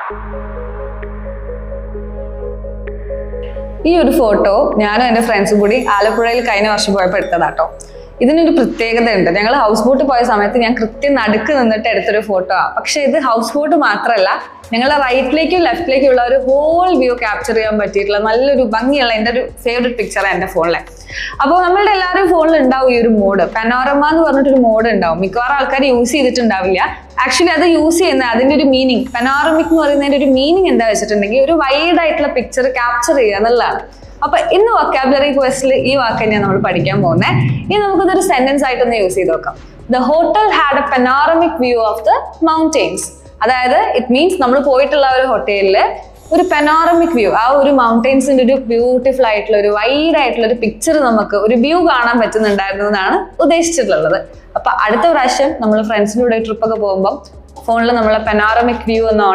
ഈ ഒരു ഫോട്ടോ ഞാനും എൻ്റെ ഫ്രണ്ട്സും കൂടി ആലപ്പുഴയിൽ കഴിഞ്ഞ വർഷം പോയപ്പോൾ എടുത്തതാട്ടോ. ഇതിനൊരു പ്രത്യേകത ഉണ്ട്. ഞങ്ങൾ ഹൗസ് ബോട്ട് പോയ സമയത്ത് ഞാൻ കൃത്യം നടുക്ക് നിന്നിട്ട് എടുത്തൊരു ഫോട്ടോ ആണ്. പക്ഷെ ഇത് ഹൗസ് ബോട്ട് മാത്രമല്ല, ഞങ്ങളുടെ റൈറ്റിലേക്കും ലെഫ്റ്റിലേക്കും ഉള്ള ഒരു ഹോൾ വ്യൂ ക്യാപ്ചർ ചെയ്യാൻ പറ്റിയിട്ടുള്ള നല്ലൊരു ഭംഗിയുള്ള എൻ്റെ ഒരു ഫേവറേറ്റ് പിക്ചറാണ് എൻ്റെ ഫോണിലെ. അപ്പോൾ നമ്മളുടെ എല്ലാവരും ഫോണിൽ ഉണ്ടാവും ഈ ഒരു മോഡ്, പനോരമ എന്ന് പറഞ്ഞിട്ടൊരു മോഡ് ഉണ്ടാവും. മിക്കവാറും ആൾക്കാർ യൂസ് ചെയ്തിട്ടുണ്ടാവില്ല. ആക്ച്വലി അത് യൂസ് ചെയ്യുന്ന അതിൻ്റെ ഒരു മീനിങ്, പനോറമിക് എന്ന് പറയുന്നതിൻ്റെ ഒരു മീനിങ് എന്താ വെച്ചിട്ടുണ്ടെങ്കിൽ ഒരു വൈഡ് ആയിട്ടുള്ള പിക്ചർ ക്യാപ്ചർ ചെയ്യുക എന്നുള്ളതാണ്. അപ്പൊ ഇന്ന് വൊക്കാബുലറി ക്വസ്റ്റിൽ ഈ വാക്ക് തന്നെയാണ് നമ്മൾ പഠിക്കാൻ പോകുന്നത്. ഇനി നമുക്കിതൊരു സെന്റൻസ് ആയിട്ടൊന്ന് യൂസ് ചെയ്ത് നോക്കാം. The hotel had A panoramic view of the mountains. അതായത് ഇറ്റ് മീൻസ് നമ്മൾ പോയിട്ടുള്ള ഒരു ഹോട്ടലില് ഒരു പനോറമിക് വ്യൂ, ആ ഒരു മൗണ്ടെയിൻസിന്റെ ഒരു ബ്യൂട്ടിഫുൾ ആയിട്ടുള്ള ഒരു വൈഡ് ആയിട്ടുള്ള ഒരു പിക്ചർ നമുക്ക് ഒരു വ്യൂ കാണാൻ പറ്റുന്നുണ്ടായിരുന്നു എന്നാണ് ഉദ്ദേശിച്ചിട്ടുള്ളത്. അപ്പൊ അടുത്ത പ്രാവശ്യം നമ്മൾ ഫ്രണ്ട്സിൻ്റെ കൂടെ ട്രിപ്പൊക്കെ പോകുമ്പോൾ ഫോണിൽ നമ്മളെ പനോറമിക് വ്യൂ എന്ന്